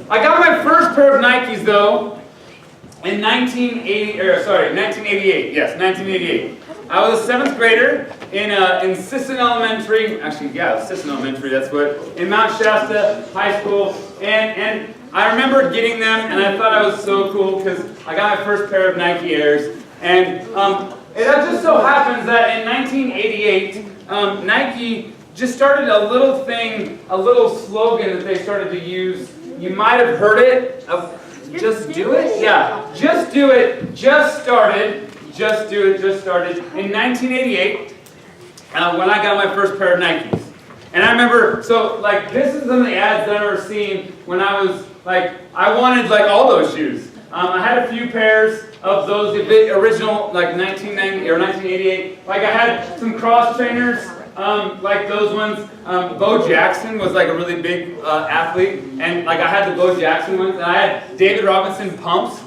I got my first pair of Nikes though in 1988. Yes, 1988. I was a 7th grader in Sisson Elementary. Actually, yeah, Sisson Elementary. That's what in Mount Shasta High School. And I remember getting them, and I thought I was so cool because I got my first pair of Nike Airs. And it just so happens that in 1988, Nike just started a little thing, a little slogan that they started to use. You might have heard it. Just do it? Yeah. Just do it. Just started. Just do it. Just started. In 1988, when I got my first pair of Nikes. And I remember, so like this is some of the ads that I remember seeing when I was like, I wanted like all those shoes. I had a few pairs of those original like 1990 or 1988. Like I had some cross trainers. Like those ones, Bo Jackson was like a really big athlete, and like I had the Bo Jackson ones, and I had David Robinson pumps.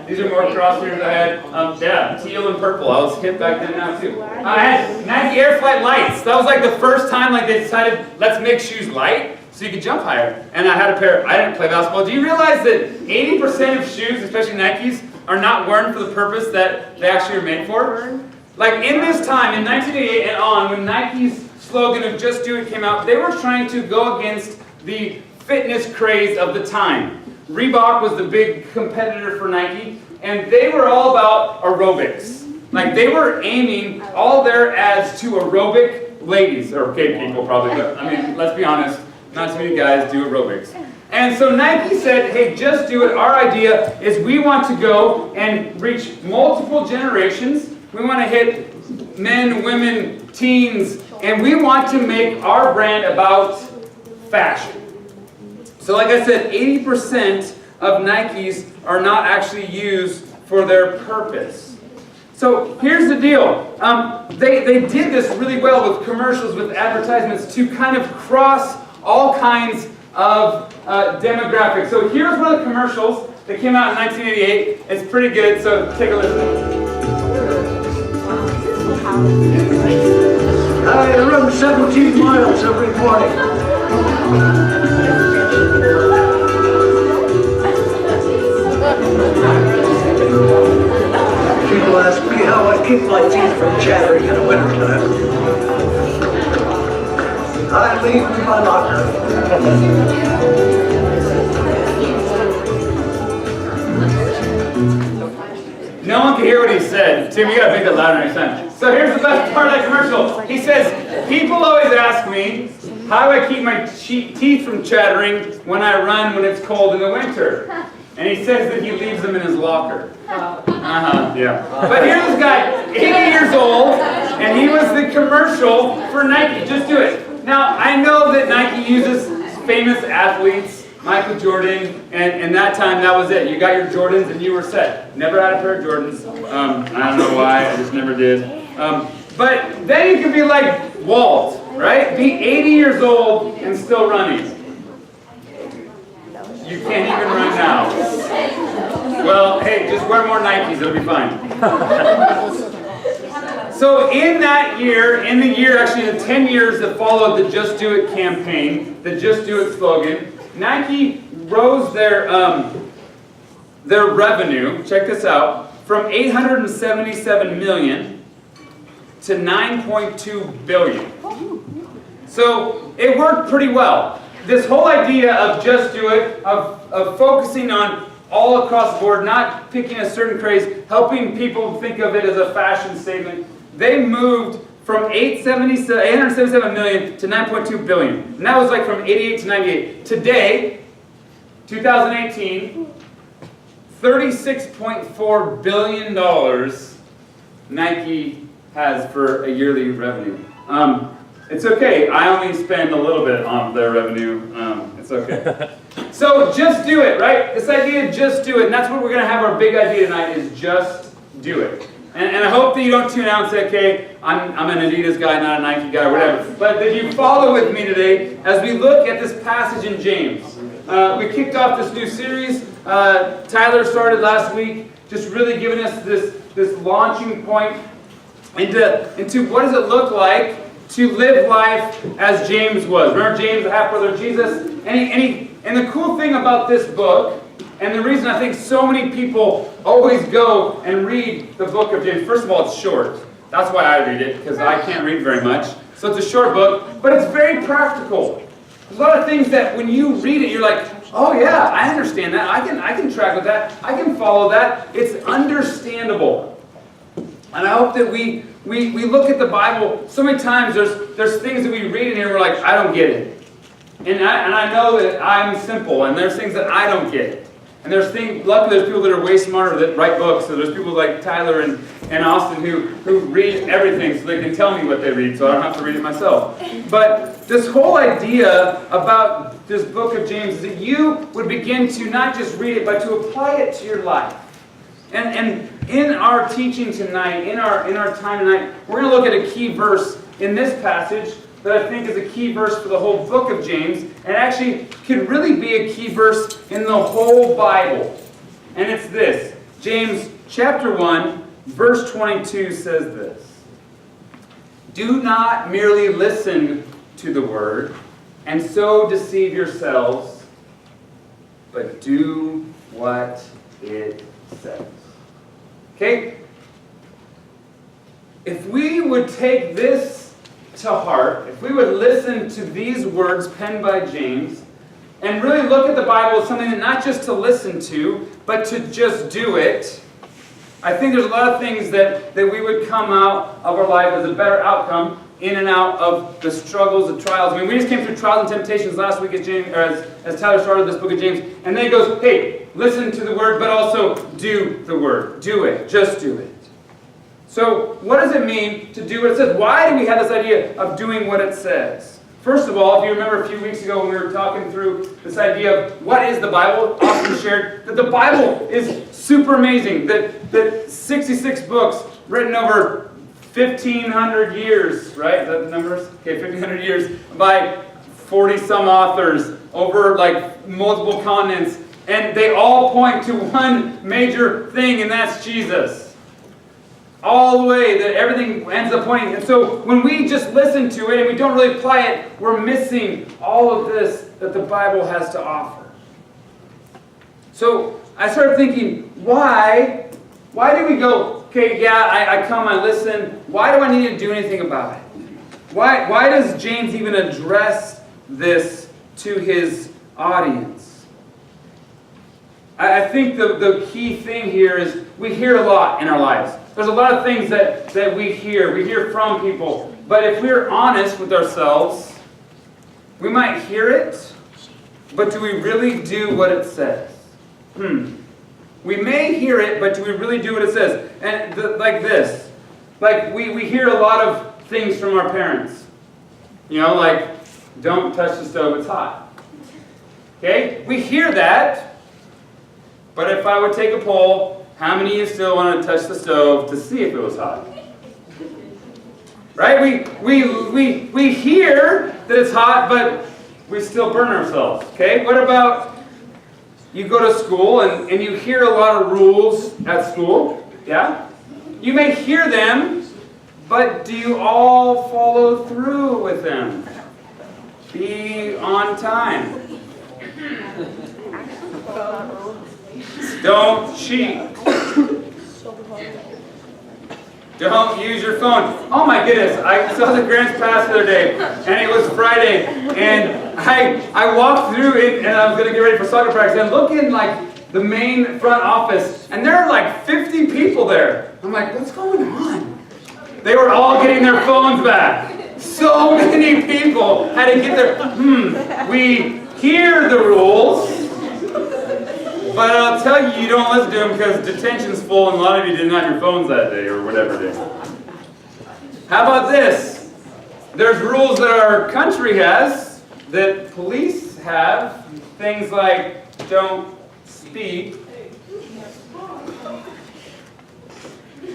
These are more cross trainers I had. Yeah, teal and purple. I was hip back then now too. I had Nike Air Flight Lights. That was like the first time like they decided, let's make shoes light so you could jump higher. And I had a pair. I didn't play basketball. Do you realize that 80% of shoes, especially Nikes, are not worn for the purpose that they actually are made for? Like in this time, in 1988 and on, when Nike's slogan of "Just Do It" came out, they were trying to go against the fitness craze of the time. Reebok was the big competitor for Nike, and they were all about aerobics. Like they were aiming all their ads to aerobic ladies, or gay people probably, but I mean, let's be honest, not too many guys do aerobics. And so Nike said, hey, just do it. Our idea is we want to go and reach multiple generations. We want to hit men, women, teens, and we want to make our brand about fashion. So like I said, 80% of Nikes are not actually used for their purpose. So here's the deal. They did this really well with commercials, with advertisements to kind of cross all kinds of demographics. So here's one of the commercials that came out in 1988. It's pretty good, so take a listen. I run 17 miles every morning. People ask me how I keep my teeth from chattering in the wintertime. I leave in my locker. No one can hear what he said. Tim, you gotta make that louder next time. So here's the best part of that commercial. He says, people always ask me, how do I keep my teeth from chattering when I run when it's cold in the winter? And he says that he leaves them in his locker. Yeah. But here's this guy, 80 years old, and he was the commercial for Nike. Just do it. Now, I know that Nike uses famous athletes, Michael Jordan, and that time that was it. You got your Jordans and you were set. Never had a pair of Jordans. I don't know why, I just never did. But then you could be like Walt, right? Be 80 years old and still running. You can't even run now. Well, hey, just wear more Nikes, it'll be fine. So in that year, actually the 10 years that followed the Just Do It campaign, the Just Do It slogan, Nike rose their revenue, check this out, from $877 million to $9.2 billion. So it worked pretty well. This whole idea of just do it, of focusing on all across the board, not picking a certain craze, helping people think of it as a fashion statement, they moved from $877 million to $9.2 billion. And that was like from 88 to 98. Today, 2018, $36.4 billion Nike has for a yearly revenue. It's okay, I only spend a little bit on their revenue. It's okay. So just do it, right? This idea, just do it. And that's what we're going to have our big idea tonight is just do it. And I hope that you don't tune out and say, okay, I'm an Adidas guy, not a Nike guy, or whatever. But that you follow with me today as we look at this passage in James. We kicked off this new series. Tyler started last week, just really giving us this launching point into what does it look like to live life as James was. Remember James, the half-brother of Jesus? And And the cool thing about this book, and the reason I think so many people always go and read the book of James, first of all, it's short. That's why I read it, because I can't read very much. So it's a short book, but it's very practical. There's a lot of things that when you read it, you're like, oh yeah, I understand that. I can track with that. I can follow that. It's understandable. And I hope that we look at the Bible. So many times there's things that we read in here, we're like, I don't get it. And I know that I'm simple, and there's things that I don't get. And there's things, luckily there's people that are way smarter that write books. So there's people like Tyler and Austin who read everything so they can tell me what they read, so I don't have to read it myself. But this whole idea about this book of James is that you would begin to not just read it, but to apply it to your life. And in our teaching tonight, in our time tonight, we're going to look at a key verse in this passage that I think is a key verse for the whole book of James, and actually could really be a key verse in the whole Bible. And it's this. James chapter 1, verse 22 says this. Do not merely listen to the word and so deceive yourselves, but do what it says. Okay? If we would take this to heart, if we would listen to these words penned by James, and really look at the Bible as something that not just to listen to, but to just do it, I think there's a lot of things that we would come out of our life as a better outcome in and out of the struggles, the trials. I mean, we just came through trials and temptations last week as Tyler started this book of James, and then he goes, hey, listen to the word, but also do the word. Do it. Just do it. So, what does it mean to do what it says? Why do we have this idea of doing what it says? First of all, if you remember a few weeks ago when we were talking through this idea of what is the Bible, Austin shared that the Bible is super amazing. That 66 books written over 1,500 years, right? Is that the numbers? Okay, 1,500 years by 40-some authors over like multiple continents. And they all point to one major thing, and that's Jesus. All the way, that everything ends up pointing. And so when we just listen to it and we don't really apply it, we're missing all of this that the Bible has to offer. So I started thinking, why do we go, okay, yeah, I come, I listen. Why do I need to do anything about it? Why does James even address this to his audience? I think the key thing here is we hear a lot in our lives. There's a lot of things that we hear from people. But if we're honest with ourselves, we might hear it, but do we really do what it says? We may hear it, but do we really do what it says? And like this. Like we hear a lot of things from our parents. You know, like, don't touch the stove, it's hot. Okay? We hear that, but if I would take a poll, how many of you still want to touch the stove to see if it was hot? Right? We hear that it's hot, but we still burn ourselves. Okay? What about you go to school and you hear a lot of rules at school? Yeah? You may hear them, but do you all follow through with them? Be on time. Don't cheat. Don't use your phone. Oh my goodness, I saw the Grants Pass the other day, and it was Friday, and I walked through it, and I was going to get ready for soccer practice, and look in like the main front office, and there are like 50 people there. I'm like, what's going on? They were all getting their phones back. So many people had to get their, we hear the rules, but I'll tell you, you don't listen to them because detention's full and a lot of you didn't have your phones that day or whatever day. How about this? There's rules that our country has, that police have, things like don't speak.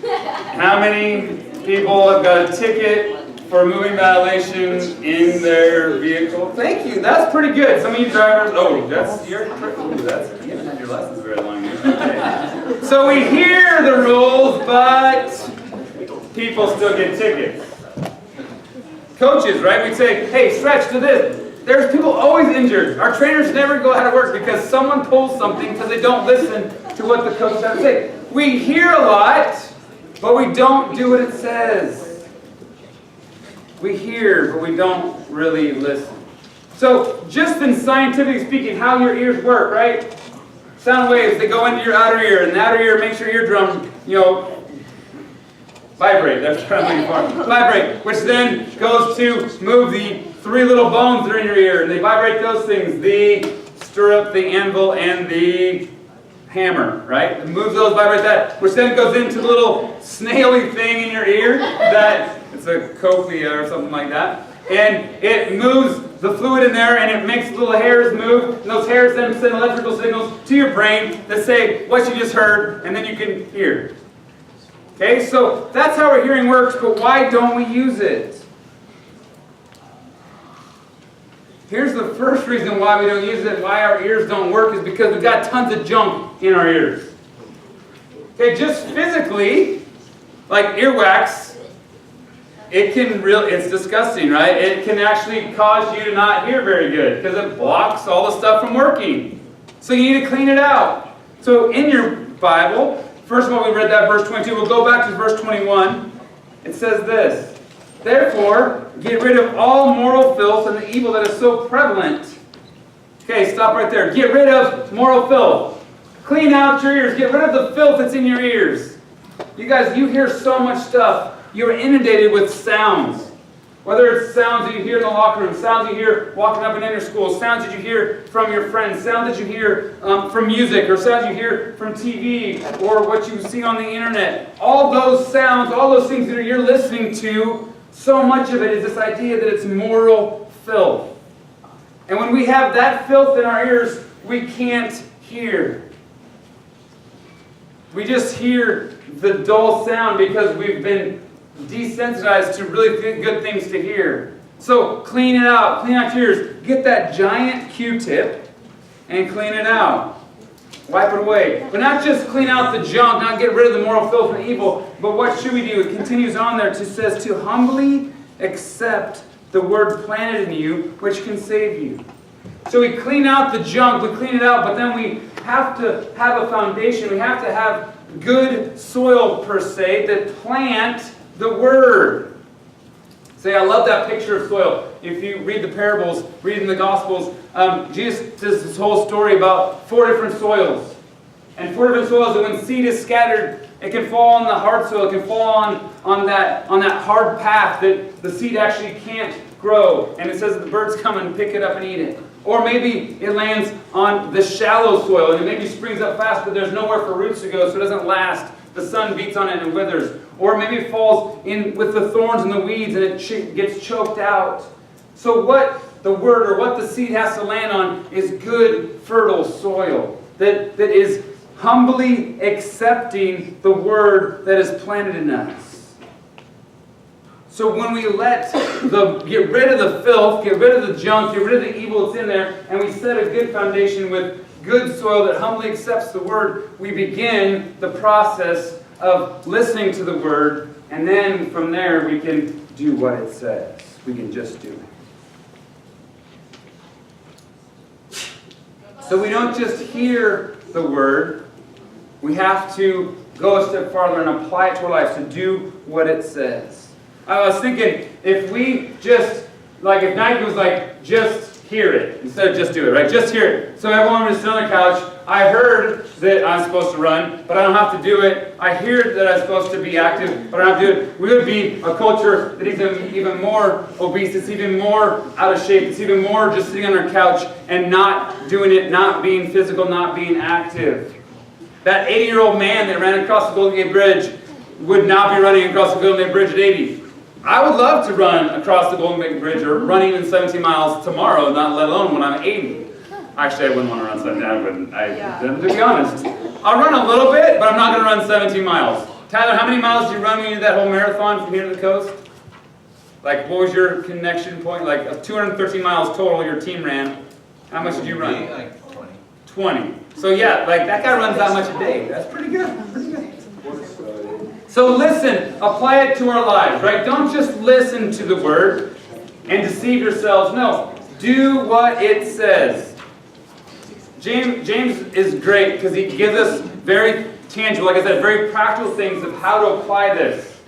How many people have got a ticket for a moving violation in their vehicle? Thank you. That's pretty good. Some of you drivers, you haven't had your license very long. Okay. So we hear the rules, but people still get tickets. Coaches, right? We'd say, hey, stretch to this. There's people always injured. Our trainers never go out of work because someone pulls something because they don't listen to what the coach has to say. We hear a lot, but we don't do what it says. We hear, but we don't really listen. So, just in scientifically speaking, how your ears work, right? Sound waves, they go into your outer ear, and the outer ear makes your eardrum, vibrate. That's what I'm looking for. Vibrate, which then goes to move the 3 little bones that are in your ear, and they vibrate those things: the stirrup, the anvil, and the hammer, right? It moves those, vibrate that, which then goes into the little snaily thing in your ear that it's a cochlea or something like that, and it moves the fluid in there, and it makes little hairs move, and those hairs then send electrical signals to your brain that say what you just heard, and then you can hear. Okay, so that's how our hearing works, but why don't we use it? Here's the first reason why we don't use it, why our ears don't work, is because we've got tons of junk in our ears. Okay, just physically, like earwax, it's disgusting, right? It can actually cause you to not hear very good because it blocks all the stuff from working. So you need to clean it out. So in your Bible, first of all, we read that verse 22. We'll go back to verse 21. It says this: "Therefore, get rid of all moral filth and the evil that is so prevalent." Okay, stop right there. Get rid of moral filth. Clean out your ears. Get rid of the filth that's in your ears. You guys, you hear so much stuff. You're inundated with sounds. Whether it's sounds that you hear in the locker room, sounds you hear walking up and in your school, sounds that you hear from your friends, sounds that you hear from music, or sounds you hear from TV, or what you see on the internet. All those sounds, all those things that you're listening to, so much of it is this idea that it's moral filth. And when we have that filth in our ears, we can't hear. We just hear the dull sound because we've been desensitized to really good things to hear. So clean it out. Clean out your ears. Get that giant Q-tip and clean it out. Wipe it away. But not just clean out the junk, not get rid of the moral filth and evil, but what should we do? It continues on there. It says to humbly accept the word planted in you, which can save you. So we clean out the junk, we clean it out, but then we have to have a foundation. We have to have good soil, per se, that plant the Word. Say, I love that picture of soil. If you read the parables, read in the Gospels, Jesus does this whole story about 4 different soils. And 4 different soils, that when seed is scattered, it can fall on the hard soil, it can fall on that hard path that the seed actually can't grow. And it says that the birds come and pick it up and eat it. Or maybe it lands on the shallow soil, and it maybe springs up fast, but there's nowhere for roots to go, so it doesn't last. The sun beats on it and it withers. Or maybe it falls in with the thorns and the weeds, and it gets choked out. So what the word, or what the seed has to land on, is good, fertile soil that is humbly accepting the word that is planted in us. So when we get rid of the filth, get rid of the junk, get rid of the evil that's in there, and we set a good foundation with good soil that humbly accepts the word, we begin the process of listening to the word, and then from there we can do what it says. We can just do it. So we don't just hear the word, we have to go a step farther and apply it to our lives, to do what it says. I was thinking, if we just, like if Nike was like, just hear it, instead of just do it, right? Just hear it. So everyone was sitting on the couch, I heard that I'm supposed to run, but I don't have to do it. I hear that I'm supposed to be active, but I don't have to do it. We would be a culture that is even more obese, it's even more out of shape, it's even more just sitting on our couch and not doing it, not being physical, not being active. That 80-year-old man that ran across the Golden Gate Bridge would not be running across the Golden Gate Bridge at 80. I would love to run across the Golden Gate Bridge or run even 17 miles tomorrow, not let alone when I'm 80. Actually, I wouldn't want to run 17, to be honest. I'll run a little bit, but I'm not going to run 17 miles. Tyler, how many miles did you run when you did that whole marathon from here to the coast? Like, what was your connection point? Like, 213 miles total your team ran. How much did you run? Like 20. 20. So yeah, like that guy runs that much a day. That's pretty good. Pretty good. So listen, apply it to our lives, right? Don't just listen to the word and deceive yourselves. No, do what it says. James is great because he gives us very tangible, like I said, very practical things of how to apply this.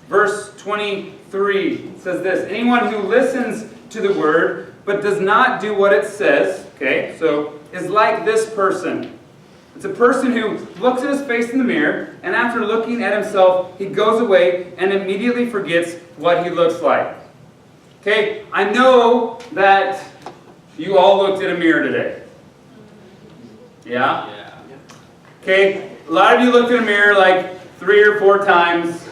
Verse 23 says this, anyone who listens to the word but does not do what it says, okay, so is like this person. It's a person who looks at his face in the mirror, and after looking at himself, he goes away and immediately forgets what he looks like. Okay, I know that you all looked at a mirror today. Yeah? Okay, a lot of you looked in a mirror like 3 or 4 times.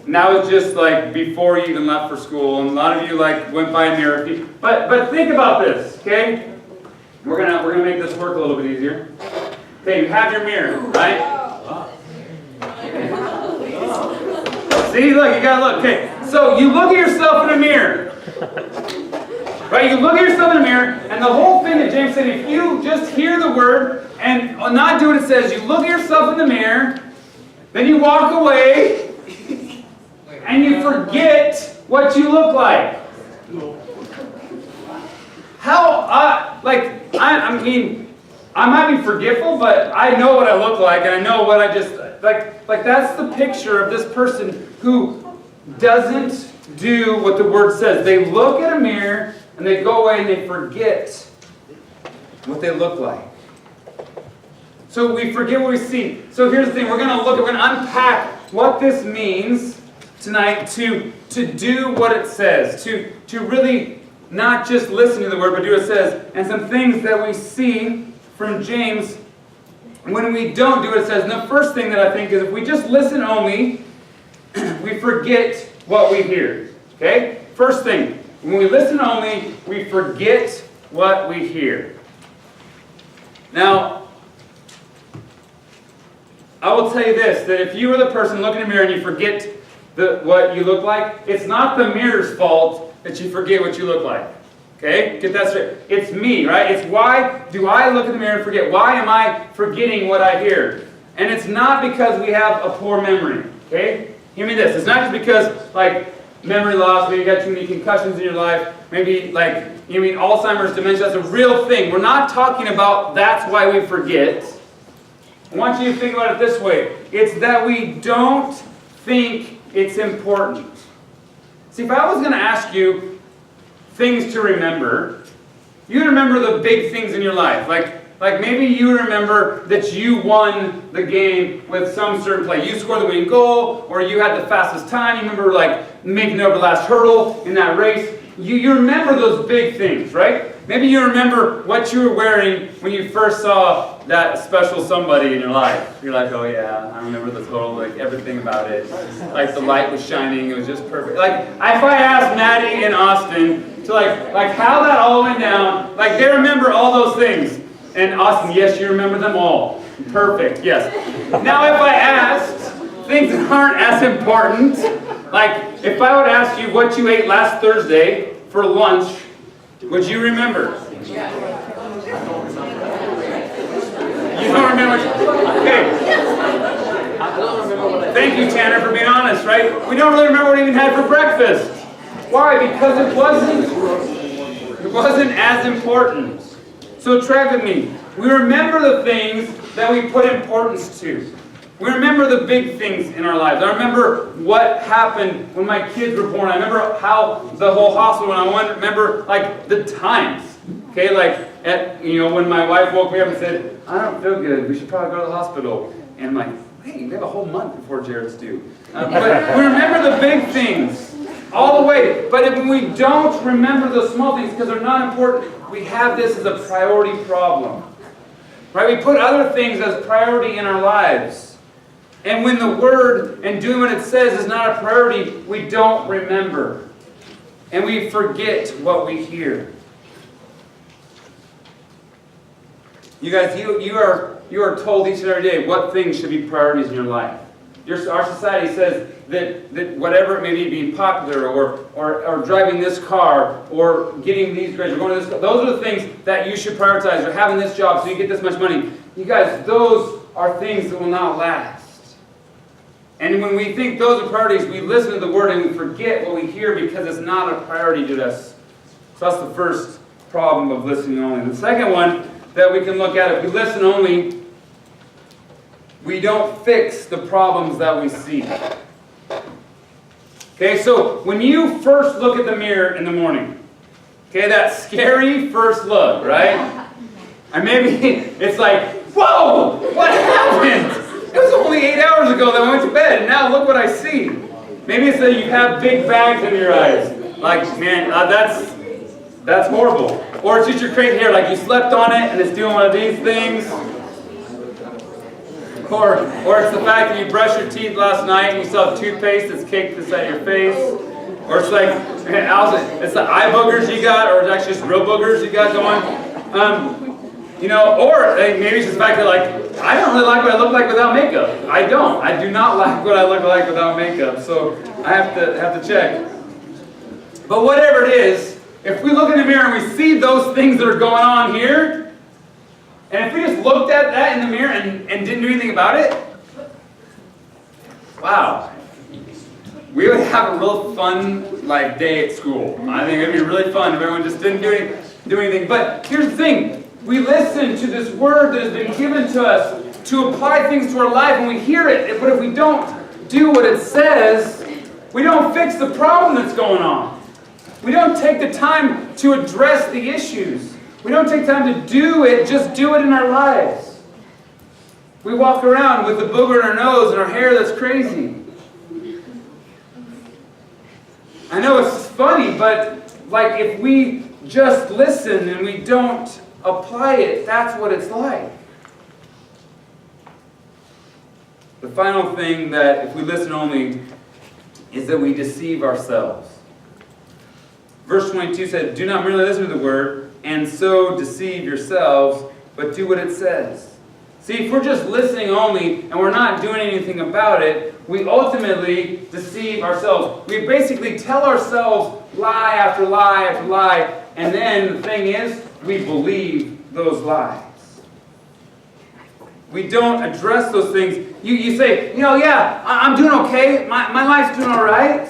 And that was just like before you even left for school. And a lot of you like went by a mirror. But think about this, okay? We're gonna make this work a little bit easier. Okay, you have your mirror, right? See, look, you gotta look. Okay, so you look at yourself in a mirror. Right, you look at yourself in a mirror, and the whole thing that James said, if you just hear the word and not do what it says, you look at yourself in the mirror, then you walk away, and you forget what you look like. I mean, I might be forgetful, but I know what I look like, and I know what I just, like that's the picture of this person who doesn't do what the word says. They look at a mirror, and they go away, and they forget what they look like. So we forget what we see. So here's the thing, we're going to unpack what this means tonight to do what it says, to really not just listen to the word, but do what it says, and some things that we see from James when we don't do what it says. And the first thing that I think is if we just listen only, we forget what we hear. Okay? First thing, when we listen only, we forget what we hear. Now, I will tell you this, that if you were the person looking in the mirror and you forget what you look like, it's not the mirror's fault that you forget what you look like. Okay? Get that straight. It's me, right? It's why do I look in the mirror and forget? Why am I forgetting what I hear? And it's not because we have a poor memory. Okay? Hear me this. It's not just because, like, memory loss, maybe you got too many concussions in your life, maybe, like, Alzheimer's, dementia, that's a real thing. We're not talking about that's why we forget. I want you to think about it this way. It's that we don't think it's important. See, if I was going to ask you things to remember, you remember the big things in your life. Like maybe you remember that you won the game with some certain play. You scored the winning goal, or you had the fastest time. You remember like making it over the last hurdle in that race. You remember those big things, right? Maybe you remember what you were wearing when you first saw that special somebody in your life. You're like, oh yeah, I remember the total, like everything about it. Like the light was shining, it was just perfect. Like if I asked Maddie and Austin to like how that all went down, like they remember all those things. And Austin, yes, you remember them all. Perfect, yes. Now if I asked things that aren't as important, like if I would ask you what you ate last Thursday for lunch, would you remember? You don't remember? Okay. Thank you, Tanner, for being honest, right? We don't really remember what we even had for breakfast. Why? Because it wasn't as important. So track with me. We remember the things that we put importance to. We remember the big things in our lives. I remember what happened when my kids were born. I remember how the whole hospital went. I remember like the times. Okay, like when my wife woke me up and said, "I don't feel good. We should probably go to the hospital." And I'm like, "Hey, we have a whole month before Jared's due." But we remember the big things all the way. But when we don't remember the small things because they're not important, we have this as a priority problem. Right? We put other things as priority in our lives. And when the word and doing what it says is not a priority, we don't remember. And we forget what we hear. You guys, you are told each and every day what things should be priorities in your life. Our society says that whatever it may be, being popular or driving this car or getting these grades or going to this, those are the things that you should prioritize, or having this job so you get this much money. You guys, those are things that will not last. And when we think those are priorities, we listen to the word and we forget what we hear because it's not a priority to us. So that's the first problem of listening only. The second one that we can look at, if we listen only, we don't fix the problems that we see. Okay, so when you first look at the mirror in the morning, okay, that scary first look, right? And maybe it's like, whoa, what happened? It was only 8 hours ago that I went to bed, and now look what I see. Maybe it's that you have big bags in your eyes. Like, man, that's horrible. Or it's just your crazy hair, like you slept on it and it's doing one of these things. Or it's the fact that you brushed your teeth last night and you still have toothpaste that's caked inside your face. Or it's like, it's the eye boogers you got, or it's actually just real boogers you got going. Or maybe it's just the fact that, like, I don't really like what I look like without makeup. I don't. I do not like what I look like without makeup. So I have to check. But whatever it is, if we look in the mirror and we see those things that are going on here, and if we just looked at that in the mirror and didn't do anything about it, wow. We would have a real fun day at school. I think it would be really fun if everyone just didn't do anything. But here's the thing. We listen to this word that has been given to us to apply things to our life, and we hear it. But if we don't do what it says, we don't fix the problem that's going on. We don't take the time to address the issues. We don't take time to just do it in our lives. We walk around with the booger in our nose and our hair that's crazy. I know it's funny, but if we just listen and we don't apply it, that's what it's like. The final thing that if we listen only is that we deceive ourselves. Verse 22 said, "Do not merely listen to the word and so deceive yourselves, but do what it says." See, if we're just listening only and we're not doing anything about it, we ultimately deceive ourselves. We basically tell ourselves lie after lie after lie, and then the thing is, we believe those lies. We don't address those things. You say, I'm doing okay. My life's doing all right.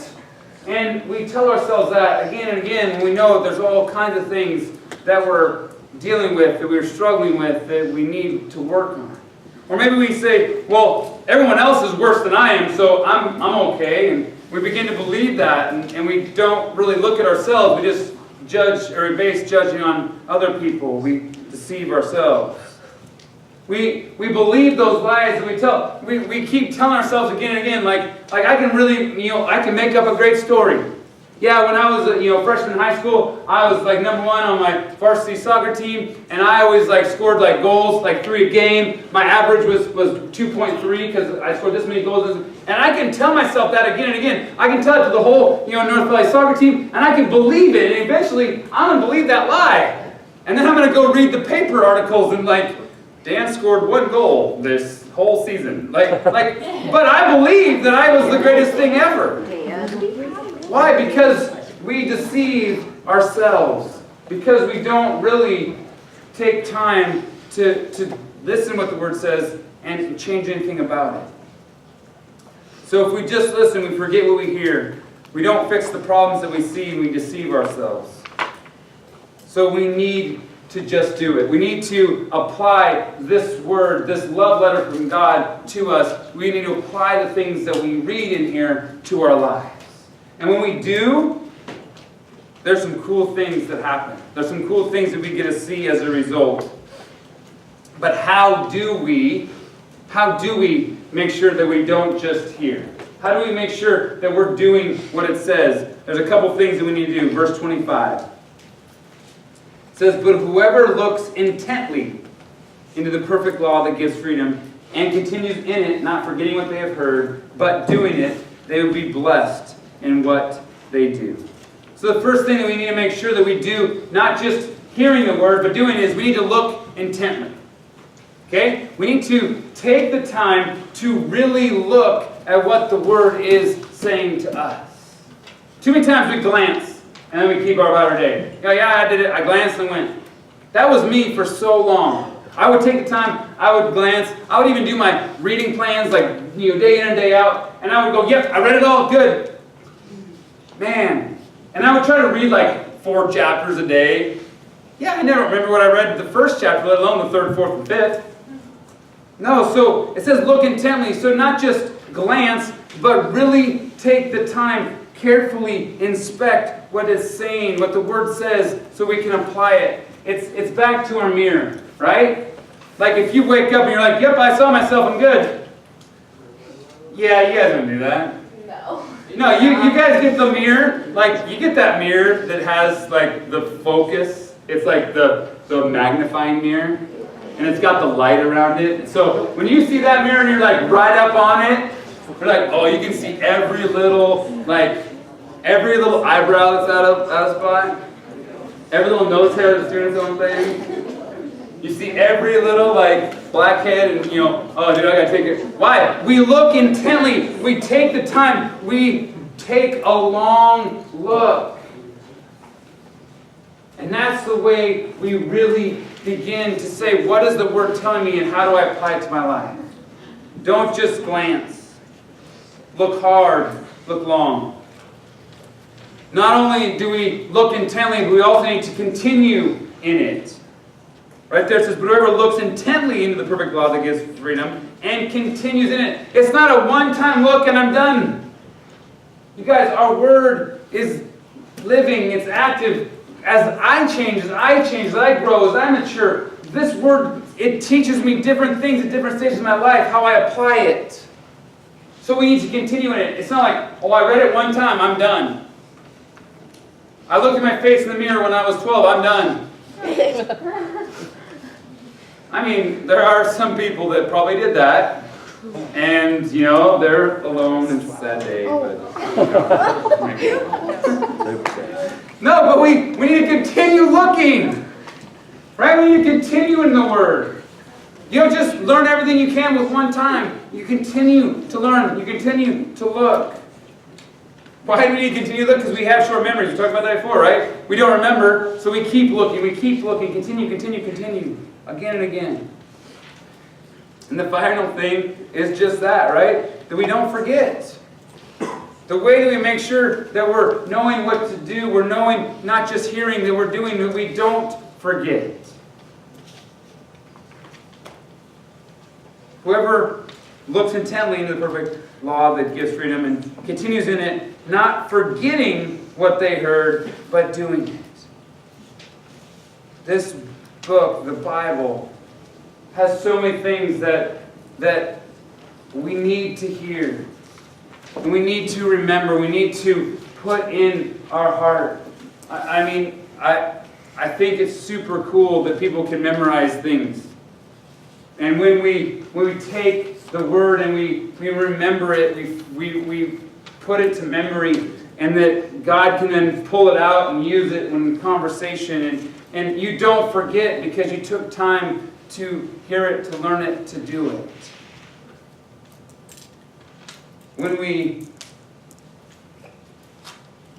And we tell ourselves that again and again when we know there's all kinds of things that we're dealing with, that we're struggling with, that we need to work on. Or maybe we say, well, everyone else is worse than I am, so I'm okay. And we begin to believe that, and we don't really look at ourselves. We just judge, or we base judging on other people. We deceive ourselves. We believe those lies that we tell. We keep telling ourselves again and again, like I can really, I can make up a great story. Yeah, when I was a freshman in high school, I was number one on my varsity soccer team, and I always scored goals 3 a game. My average was 2.3 because I scored this many goals. And I can tell myself that again and again. I can tell it to the whole North Valley soccer team, and I can believe it. And eventually, I'm going to believe that lie. And then I'm going to go read the paper articles and Dan scored 1 goal this whole season. But I believe that I was the greatest thing ever. Why? Because we deceive ourselves. Because we don't really take time to listen what the Word says and change anything about it. So if we just listen, we forget what we hear. We don't fix the problems that we see, and we deceive ourselves. So we need to just do it. We need to apply this word, this love letter from God to us. We need to apply the things that we read in here to our lives. And when we do, there's some cool things that happen. There's some cool things that we get to see as a result. But how do we make sure that we don't just hear? How do we make sure that we're doing what it says? There's a couple things that we need to do. Verse 25. It says, "But whoever looks intently into the perfect law that gives freedom and continues in it, not forgetting what they have heard, but doing it, they will be blessed in what they do." So the first thing that we need to make sure that we do, not just hearing the word, but doing it, is we need to look intently. Okay? We need to take the time to really look at what the word is saying to us. Too many times we glance and then we keep about our day. I did it. I glanced and went. That was me for so long. I would take the time, I would glance, I would even do my reading plans day in and day out, and I would go, yep, I read it all, good. Man. And I would try to read 4 chapters a day. Yeah, I never remember what I read the first chapter, let alone the 3rd, 4th, and 5th. No, so it says look intently. So not just glance, but really take the time, carefully inspect what it's saying, what the Word says, so we can apply it. It's back to our mirror, right? Like if you wake up and you're like, yep, I saw myself, I'm good. Yeah, you guys don't do that. No, you guys get the mirror, like you get that mirror that has like the focus. It's like the magnifying mirror. And it's got the light around it. So when you see that mirror and you're like right up on it, you're like, oh, you can see every little eyebrow that's out of spot. Every little nose hair that's doing its own thing. You see every little like blackhead and oh dude, I gotta take it. Why? We look intently. We take the time. We take a long look. And that's the way we really begin to say, what is the Word telling me and how do I apply it to my life? Don't just glance. Look hard. Look long. Not only do we look intently, but we also need to continue in it. Right there it says, but whoever looks intently into the perfect law that gives freedom and continues in it. It's not a one-time look and I'm done. You guys, our Word is living, it's active. As I change, as I grow, as I mature, this Word, it teaches me different things at different stages of my life, how I apply it. So we need to continue in it. It's not like, oh, I read it one time, I'm done. I looked at my face in the mirror when I was 12, I'm done. I mean, there are some people that probably did that. And, they're alone. It's a sad day. No, but we need to continue looking. Right? We need to continue in the Word. You don't just learn everything you can with one time. You continue to learn. You continue to look. Why do we need to continue to look? Because we have short memories. We talked about that before, right? We don't remember, so we keep looking. We keep looking. Continue. Again and again. And the final thing is just that, right? That we don't forget. The way that we make sure that we're knowing what to do, we're knowing, not just hearing, that we're doing, that we don't forget. Whoever looks intently into the perfect law that gives freedom and continues in it, not forgetting what they heard, but doing it. This book, the Bible, has so many things that we need to hear. And we need to remember. We need to put in our heart. I think it's super cool that people can memorize things. And when we take the Word and we remember it, we put it to memory, and that God can then pull it out and use it in conversation. And you don't forget because you took time to hear it, to learn it, to do it. When we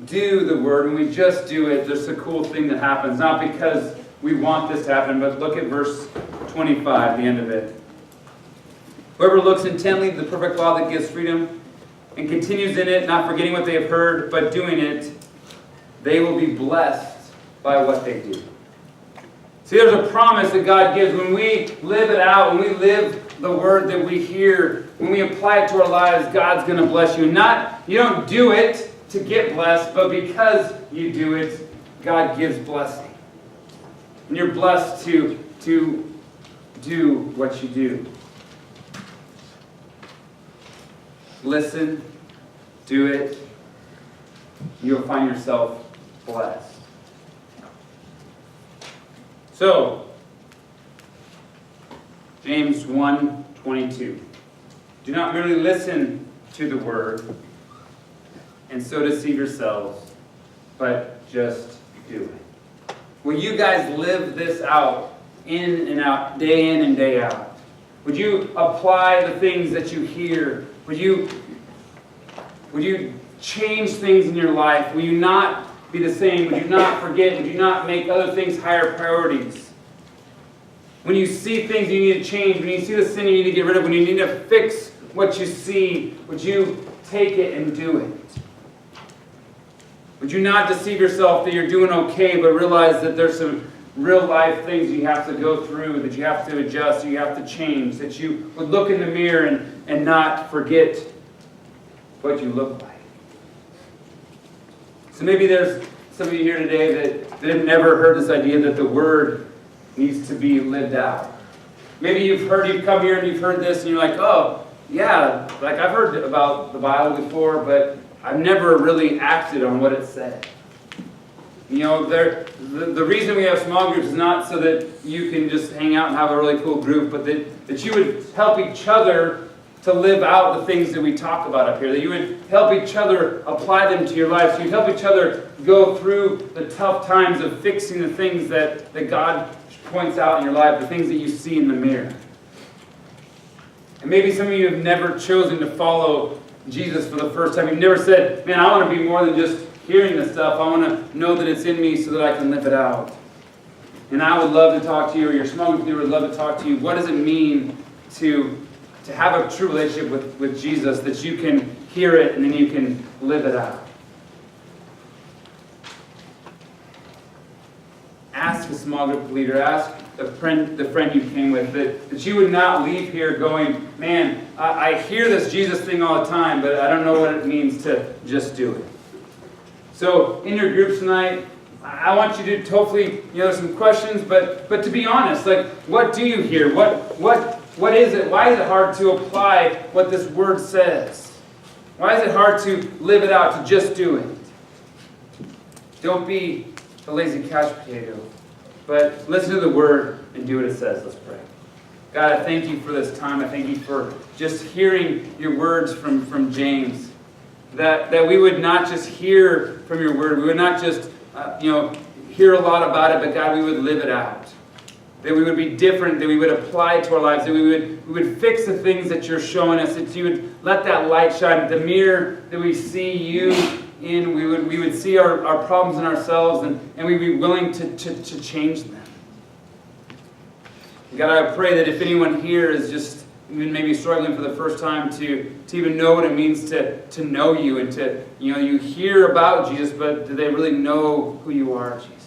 do the Word, when we just do it, there's a cool thing that happens. Not because we want this to happen, but look at verse 25, the end of it. Whoever looks intently at the perfect law that gives freedom and continues in it, not forgetting what they have heard, but doing it, they will be blessed by what they do. See, there's a promise that God gives when we live it out, when we live the Word that we hear, when we apply it to our lives, God's going to bless you. You don't do it to get blessed, but because you do it, God gives blessing. And you're blessed to do what you do. Listen, do it, you'll find yourself blessed. So, James 1:22. Do not merely listen to the Word and so deceive yourselves, but just do it. Will you guys live this out, in and out, day in and day out? Would you apply the things that you hear? Would you change things in your life? Will you not be the same? Would you not forget? Would you not make other things higher priorities? When you see things you need to change, when you see the sin you need to get rid of, when you need to fix what you see, would you take it and do it? Would you not deceive yourself that you're doing okay, but realize that there's some real life things you have to go through, that you have to adjust, you have to change, that you would look in the mirror and not forget what you look like. So maybe there's some of you here today that have never heard this idea that the Word needs to be lived out. Maybe you've come here and you've heard this and you're like, oh, yeah, like I've heard about the Bible before, but I've never really acted on what it said. You know, the reason we have small groups is not so that you can just hang out and have a really cool group, but that you would help each other to live out the things that we talk about up here, that you would help each other apply them to your life, so you'd help each other go through the tough times of fixing the things that God points out in your life, the things that you see in the mirror. And maybe some of you have never chosen to follow Jesus for the first time. You've never said, man, I want to be more than just hearing this stuff. I want to know that it's in me so that I can live it out. And I would love to talk to you, or your small group leader would love to talk to you. What does it mean to have a true relationship with Jesus, that you can hear it and then you can live it out? Ask a small group leader, ask the friend you came with, that you would not leave here going, man, I hear this Jesus thing all the time, but I don't know what it means to just do it. So in your groups tonight, I want you to hopefully, there's some questions, but to be honest, like, what do you hear? What is it? Why is it hard to apply what this Word says? Why is it hard to live it out, to just do it? Don't be a lazy couch potato, but listen to the Word and do what it says. Let's pray. God, I thank you for this time. I thank you for just hearing your words from James. That we would not just hear from your Word. We would not just, hear a lot about it, but God, we would live it out. That we would be different, that we would apply it to our lives, that we would fix the things that you're showing us, that you would let that light shine, the mirror that we see you in, we would see our problems in ourselves, and we'd be willing to change them. God, I pray that if anyone here is just even maybe struggling for the first time to even know what it means to know you, and to, you hear about Jesus, but do they really know who you are, Jesus?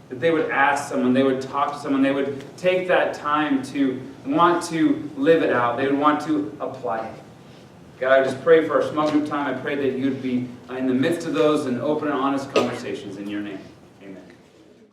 That they would ask someone, they would talk to someone, they would take that time to want to live it out. They would want to apply it. God, I just pray for our small group time. I pray that you'd be in the midst of those and open and honest conversations in your name.